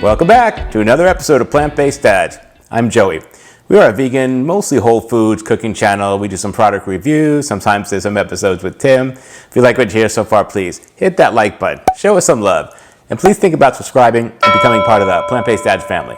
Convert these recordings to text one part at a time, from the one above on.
Welcome back to another episode of Plant-Based Dads. I'm Joey. We are a vegan, mostly whole foods cooking channel. We do some product reviews. Sometimes there's some episodes with Tim. If you like what you hear so far, please hit that like button. Show us some love. And please think about subscribing and becoming part of the Plant-Based Dads family.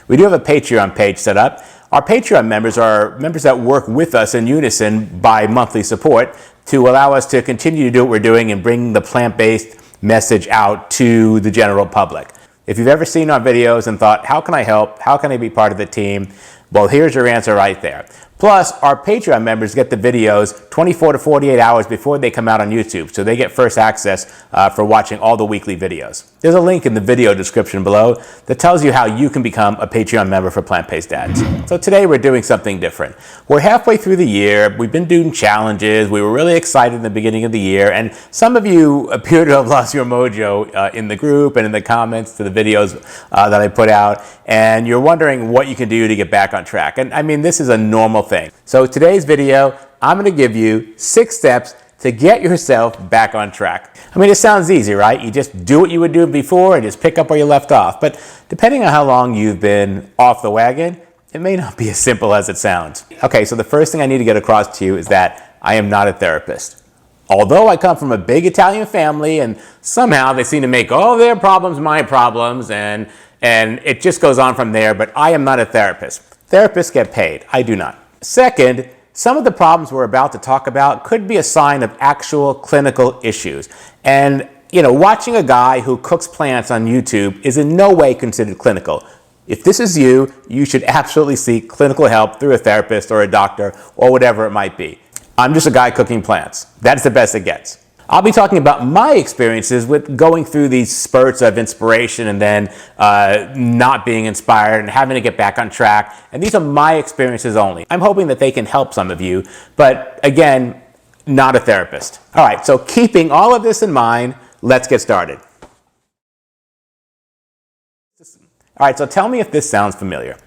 We do have a Patreon page set up. Our Patreon members are members that work with us in unison by monthly support to allow us to continue to do what we're doing and bring the plant-based message out to the general public. If you've ever seen our videos and thought, how can I help? How can I be part of the team? Well, here's your answer right there. Plus, our Patreon members get the videos 24 to 48 hours before they come out on YouTube, so they get first access for watching all the weekly videos. There's a link in the video description below that tells you how you can become a Patreon member for Plant-Based Dads. So today we're doing something different. We're halfway through the year. We've been doing challenges. We were really excited in the beginning of the year, and some of you appear to have lost your mojo in the group and in the comments to the videos that I put out, and you're wondering what you can do to get back on track. And I mean, this is a normal thing. So today's video, I'm going to give you 6 steps to get yourself back on track. I mean, it sounds easy, right? You just do what you would do before and just pick up where you left off. But depending on how long you've been off the wagon, it may not be as simple as it sounds. Okay, so the first thing I need to get across to you is that I am not a therapist. Although I come from a big Italian family and somehow they seem to make all their problems my problems and it just goes on from there, but I am not a therapist. Therapists get paid. I do not. Second, some of the problems we're about to talk about could be a sign of actual clinical issues. And, watching a guy who cooks plants on YouTube is in no way considered clinical. If this is you, you should absolutely seek clinical help through a therapist or a doctor or whatever it might be. I'm just a guy cooking plants. That's the best it gets. I'll be talking about my experiences with going through these spurts of inspiration and then not being inspired and having to get back on track. And these are my experiences only. I'm hoping that they can help some of you, but again, not a therapist. All right, so keeping all of this in mind, let's get started. All right, so tell me if this sounds familiar.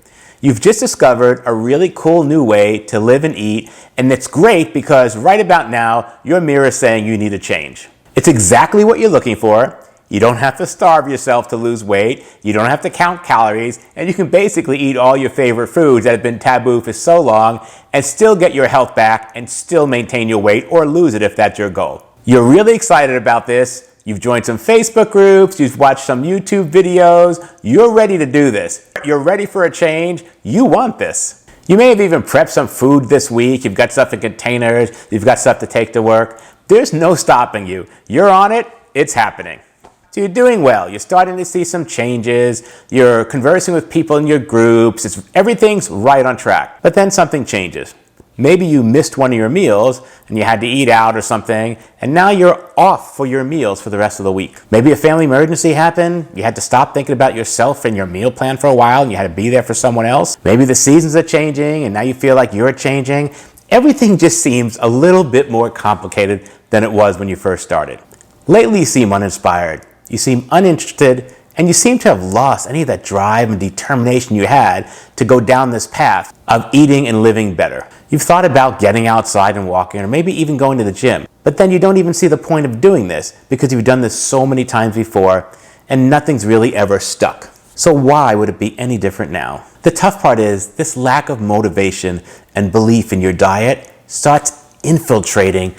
You've just discovered a really cool new way to live and eat, and it's great because right about now, your mirror is saying you need a change. It's exactly what you're looking for. You don't have to starve yourself to lose weight. You don't have to count calories, and you can basically eat all your favorite foods that have been taboo for so long and still get your health back and still maintain your weight or lose it if that's your goal. You're really excited about this. You've joined some Facebook groups, you've watched some YouTube videos, you're ready to do this. You're ready for a change, you want this. You may have even prepped some food this week, you've got stuff in containers, you've got stuff to take to work. There's no stopping you. You're on it, it's happening. So you're doing well, you're starting to see some changes, you're conversing with people in your groups, everything's right on track. But then something changes. Maybe you missed one of your meals and you had to eat out or something, and now you're off for your meals for the rest of the week. Maybe a family emergency happened, you had to stop thinking about yourself and your meal plan for a while and you had to be there for someone else. Maybe the seasons are changing and now you feel like you're changing. Everything just seems a little bit more complicated than it was when you first started. Lately you seem uninspired, you seem uninterested, and you seem to have lost any of that drive and determination you had to go down this path of eating and living better. You've thought about getting outside and walking, or maybe even going to the gym, but then you don't even see the point of doing this because you've done this so many times before and nothing's really ever stuck. So why would it be any different now? The tough part is this lack of motivation and belief in your diet starts infiltrating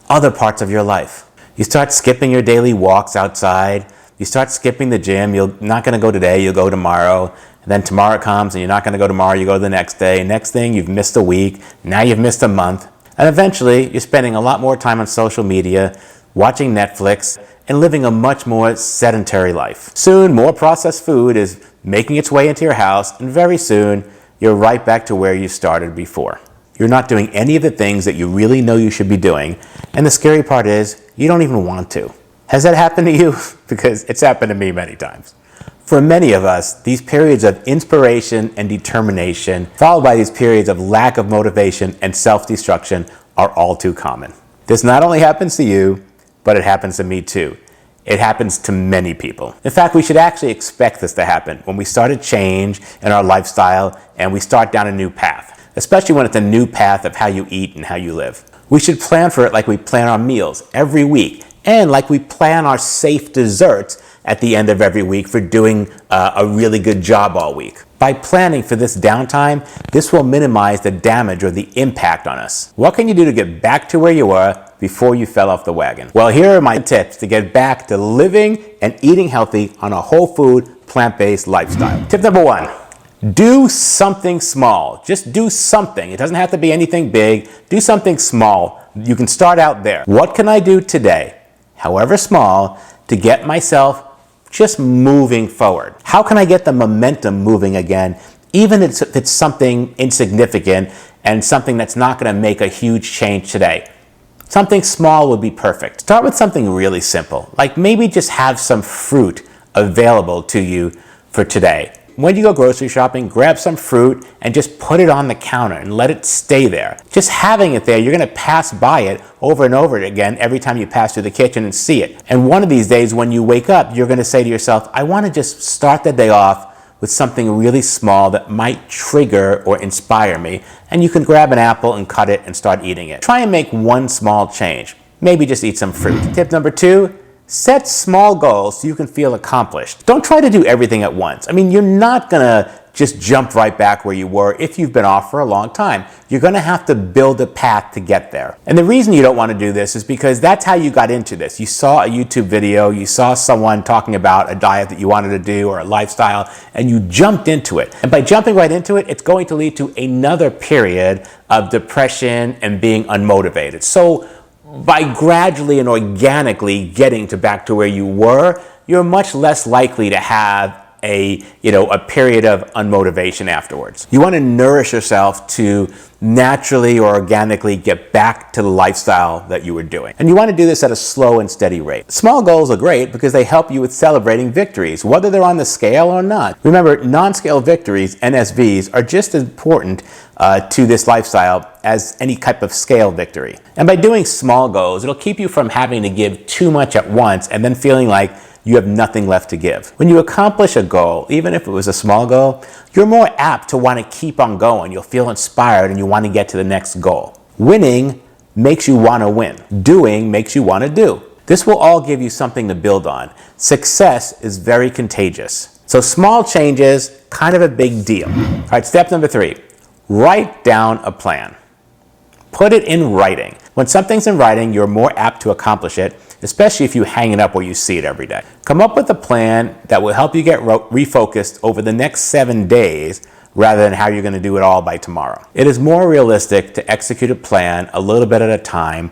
other parts of your life. You start skipping your daily walks outside. You start skipping the gym. You're not going to go today, you'll go tomorrow. And then tomorrow comes and you're not going to go tomorrow, you go the next day. Next thing, you've missed a week. Now you've missed a month. And eventually, you're spending a lot more time on social media, watching Netflix, and living a much more sedentary life. Soon, more processed food is making its way into your house, and very soon, you're right back to where you started before. You're not doing any of the things that you really know you should be doing. And the scary part is, you don't even want to. Has that happened to you? Because it's happened to me many times. For many of us, these periods of inspiration and determination, followed by these periods of lack of motivation and self-destruction, are all too common. This not only happens to you, but it happens to me too. It happens to many people. In fact, we should actually expect this to happen when we start a change in our lifestyle and we start down a new path, especially when it's a new path of how you eat and how you live. We should plan for it like we plan our meals every week, and like we plan our safe desserts at the end of every week for doing a really good job all week. By planning for this downtime, this will minimize the damage or the impact on us. What can you do to get back to where you were before you fell off the wagon? Well, here are my tips to get back to living and eating healthy on a whole food, plant-based lifestyle. Tip number 1, do something small. Just do something. It doesn't have to be anything big. Do something small. You can start out there. What can I do today, however small, to get myself just moving forward? How can I get the momentum moving again, even if it's something insignificant and something that's not going to make a huge change today? Something small would be perfect. Start with something really simple, like maybe just have some fruit available to you for today. When you go grocery shopping, grab some fruit and just put it on the counter and let it stay there. Just having it there, you're going to pass by it over and over again every time you pass through the kitchen and see it. And one of these days when you wake up, you're going to say to yourself, I want to just start the day off with something really small that might trigger or inspire me. And you can grab an apple and cut it and start eating it. Try and make one small change. Maybe just eat some fruit. Tip number 2, set small goals so you can feel accomplished. Don't try to do everything at once. I mean, you're not gonna just jump right back where you were if you've been off for a long time. You're gonna have to build a path to get there. And the reason you don't wanna do this is because that's how you got into this. You saw a YouTube video, you saw someone talking about a diet that you wanted to do or a lifestyle, and you jumped into it. And by jumping right into it, it's going to lead to another period of depression and being unmotivated. So by gradually and organically getting back to where you were, you're much less likely to have a period of unmotivation afterwards. You want to nourish yourself to naturally or organically get back to the lifestyle that you were doing. And you want to do this at a slow and steady rate. Small goals are great because they help you with celebrating victories, whether they're on the scale or not. Remember, non-scale victories, NSVs, are just as important to this lifestyle as any type of scale victory. And by doing small goals, it'll keep you from having to give too much at once and then feeling like you have nothing left to give. When you accomplish a goal, even if it was a small goal, you're more apt to want to keep on going. You'll feel inspired and you want to get to the next goal. Winning makes you want to win. Doing makes you want to do. This will all give you something to build on. Success is very contagious. So small changes, kind of a big deal. All right, step number 3, write down a plan. Put it in writing. When something's in writing, you're more apt to accomplish it, especially if you hang it up where you see it every day. Come up with a plan that will help you get refocused over the next 7 days rather than how you're going to do it all by tomorrow. It is more realistic to execute a plan a little bit at a time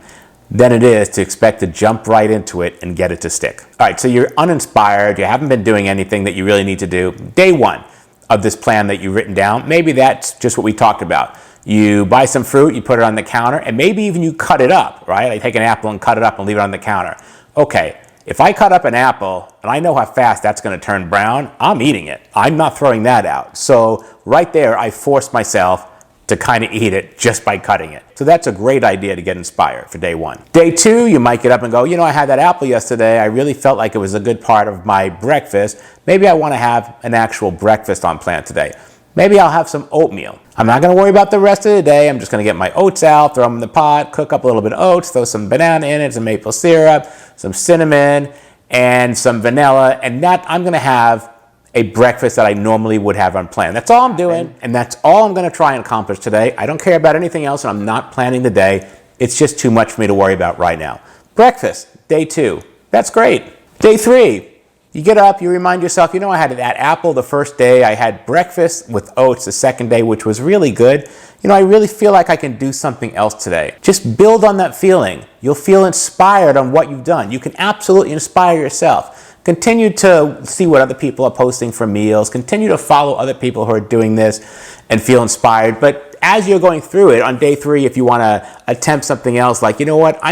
than it is to expect to jump right into it and get it to stick. All right, so you're uninspired, you haven't been doing anything that you really need to do. Day 1 of this plan that you've written down, maybe that's just what we talked about. You buy some fruit, you put it on the counter, and maybe even you cut it up, right? Like take an apple and cut it up and leave it on the counter. Okay, if I cut up an apple and I know how fast that's going to turn brown, I'm eating it. I'm not throwing that out. So right there, I forced myself to kind of eat it just by cutting it. So that's a great idea to get inspired for day 1. Day 2, you might get up and go, I had that apple yesterday. I really felt like it was a good part of my breakfast. Maybe I want to have an actual breakfast on plan today. Maybe I'll have some oatmeal. I'm not going to worry about the rest of the day. I'm just going to get my oats out, throw them in the pot, cook up a little bit of oats, throw some banana in it, some maple syrup, some cinnamon, and some vanilla. And that I'm going to have a breakfast that I normally would have on plan. That's all I'm doing, and that's all I'm going to try and accomplish today. I don't care about anything else, and I'm not planning the day. It's just too much for me to worry about right now. Breakfast, day 2. That's great. Day 3. You get up, you remind yourself, I had that apple the first day, I had breakfast with oats the second day, which was really good. I really feel like I can do something else today. Just build on that feeling. You'll feel inspired on what you've done. You can absolutely inspire yourself. Continue to see what other people are posting for meals. Continue to follow other people who are doing this and feel inspired. But as you're going through it on day 3, if you want to attempt something else, like, I'm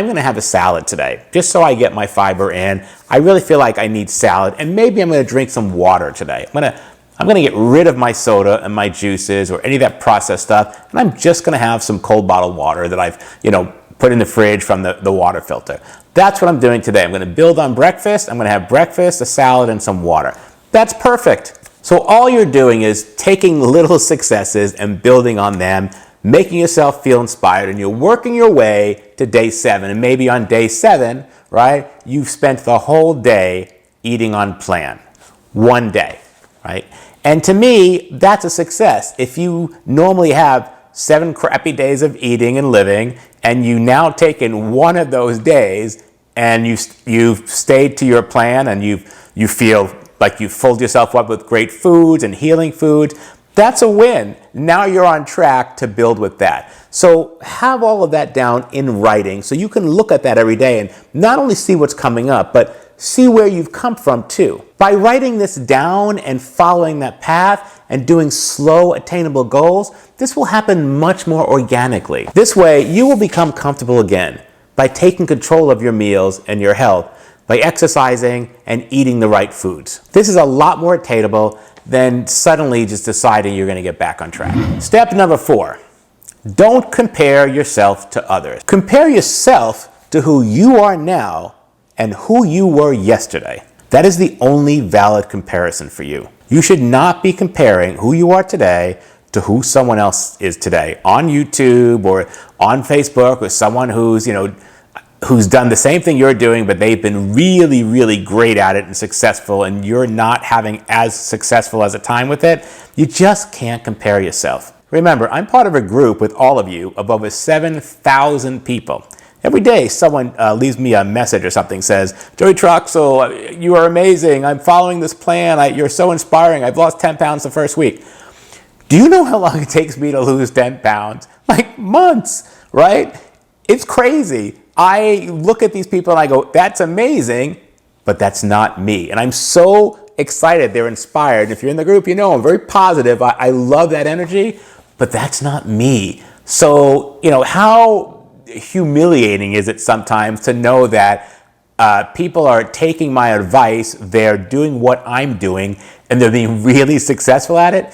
going to have a salad today, just so I get my fiber in. I really feel like I need salad, and maybe I'm going to drink some water today. I'm going to get rid of my soda and my juices or any of that processed stuff, and I'm just going to have some cold bottled water that I've, put in the fridge from the water filter. That's what I'm doing today. I'm going to build on breakfast. I'm going to have breakfast, a salad, and some water. That's perfect. So all you're doing is taking little successes and building on them, making yourself feel inspired, and you're working your way to day 7. And maybe on day 7, right, you've spent the whole day eating on plan. One day, right? And to me, that's a success. If you normally have 7 crappy days of eating and living, and you now taken one of those days and you've stayed to your plan, and you feel like you've filled yourself up with great foods and healing foods, that's a win. Now you're on track to build with that. So have all of that down in writing so you can look at that every day and not only see what's coming up, but see where you've come from too. By writing this down and following that path and doing slow, attainable goals, this will happen much more organically. This way, you will become comfortable again by taking control of your meals and your health, by exercising and eating the right foods. This is a lot more attainable than suddenly just deciding you're going to get back on track. Step number 4, don't compare yourself to others. Compare yourself to who you are now and who you were yesterday. That is the only valid comparison for you. You should not be comparing who you are today to who someone else is today on YouTube or on Facebook, or someone who's done the same thing you're doing, but they've been really, really great at it and successful, and you're not having as successful as a time with it. You just can't compare yourself. Remember, I'm part of a group with all of you of over 7,000 people. Every day, someone leaves me a message or something, says, Joey Troxel, you are amazing. I'm following this plan. You're so inspiring. I've lost 10 pounds the first week. Do you know how long it takes me to lose 10 pounds? Like months, right? It's crazy. I look at these people and I go, that's amazing, but that's not me. And I'm so excited. They're inspired. And if you're in the group, you know I'm very positive. I love that energy, but that's not me. So, how humiliating is it sometimes to know that people are taking my advice, they're doing what I'm doing, and they're being really successful at it,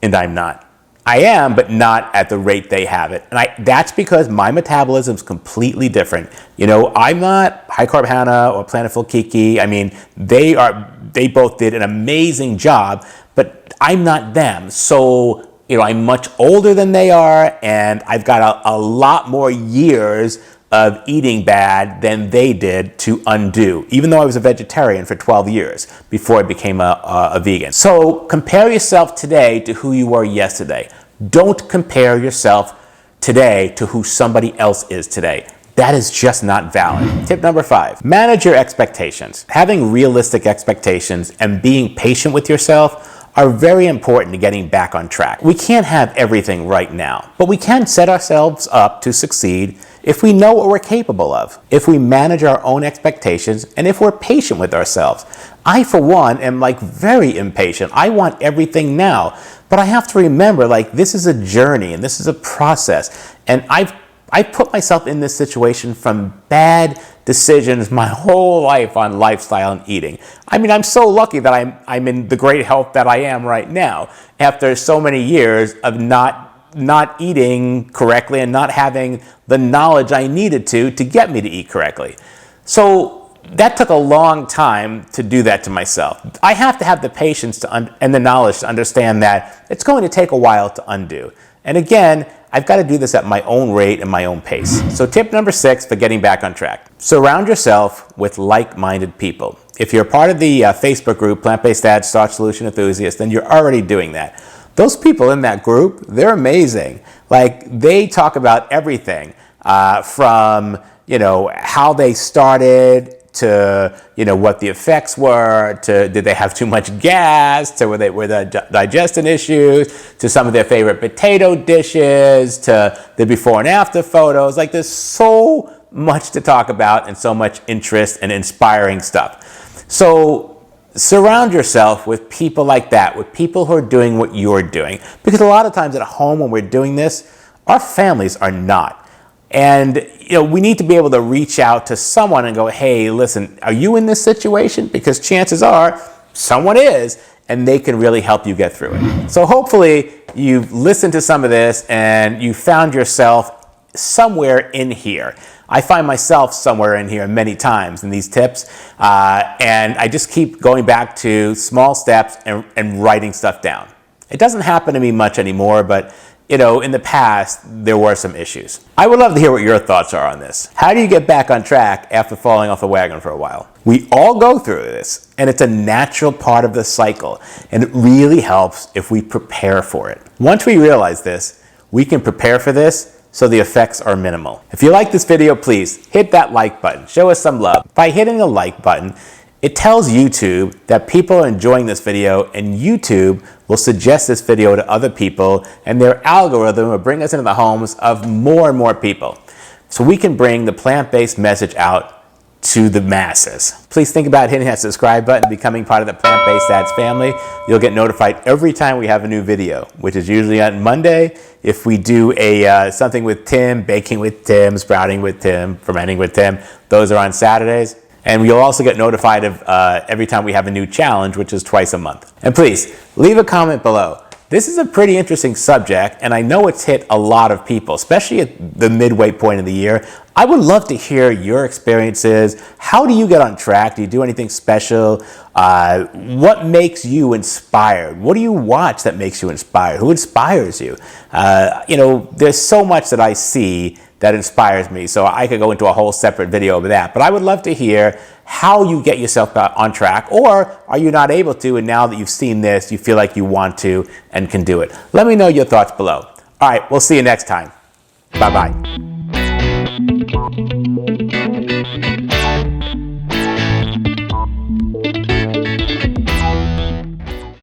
and I'm not. I am, but not at the rate they have it. And that's because my metabolism is completely different. I'm not High Carb Hannah or Planetful Kiki. I mean, they both did an amazing job, but I'm not them. So, I'm much older than they are, and I've got a lot more years of eating bad than they did to undo, even though I was a vegetarian for 12 years before I became a vegan. So compare yourself today to who you were yesterday. Don't compare yourself today to who somebody else is today. That is just not valid. Tip number 5, manage your expectations. Having realistic expectations and being patient with yourself are very important to getting back on track. We can't have everything right now, but we can set ourselves up to succeed if we know what we're capable of, if we manage our own expectations, and if we're patient with ourselves. I, for one, am very impatient. I want everything now, but I have to remember this is a journey and this is a process. And I've put myself in this situation from bad decisions my whole life on lifestyle and eating. I mean, I'm so lucky that I'm in the great health that I am right now after so many years of not eating correctly and not having the knowledge I needed to get me to eat correctly. So that took a long time to do that to myself. I have to have the patience and the knowledge to understand that it's going to take a while to undo. And again, I've got to do this at my own rate and my own pace. So tip number 6 for getting back on track. Surround yourself with like-minded people. If you're part of the Facebook group, Plant-Based Dad Starch Solution Enthusiast, then you're already doing that. Those people in that group, they're amazing. They talk about everything from, how they started to, what the effects were, to did they have too much gas, to were the digestion issues, to some of their favorite potato dishes, to the before and after photos. There's so much to talk about and so much interest and inspiring stuff. So surround yourself with people like that, with people who are doing what you're doing. Because a lot of times at home when we're doing this, our families are not. And we need to be able to reach out to someone and go, hey, listen, are you in this situation? Because chances are someone is, and they can really help you get through it. So hopefully you've listened to some of this and you found yourself somewhere in here. I find myself somewhere in here many times in these tips, and I just keep going back to small steps and writing stuff down. It doesn't happen to me much anymore, but in the past, there were some issues. I would love to hear what your thoughts are on this. How do you get back on track after falling off the wagon for a while? We all go through this, and it's a natural part of the cycle, and it really helps if we prepare for it. Once we realize this, we can prepare for this so the effects are minimal. If you like this video, please hit that like button. Show us some love. By hitting the like button, it tells YouTube that people are enjoying this video, and YouTube will suggest this video to other people, and their algorithm will bring us into the homes of more and more people. So we can bring the plant-based message out to the masses. Please think about hitting that subscribe button, becoming part of the Plant-Based Dads family. You'll get notified every time we have a new video, which is usually on Monday. If we do something with Tim, baking with Tim, sprouting with Tim, fermenting with Tim, those are on Saturdays. And you'll also get notified of every time we have a new challenge, which is twice a month. And please, leave a comment below. This is a pretty interesting subject, and I know it's hit a lot of people, especially at the midway point of the year. I would love to hear your experiences. How do you get on track? Do you do anything special? What makes you inspired? What do you watch that makes you inspired? Who inspires you? There's so much that I see that inspires me, so I could go into a whole separate video of that. But I would love to hear how you get yourself on track, or are you not able to, and now that you've seen this, you feel like you want to and can do it. Let me know your thoughts below. All right, we'll see you next time. Bye-bye.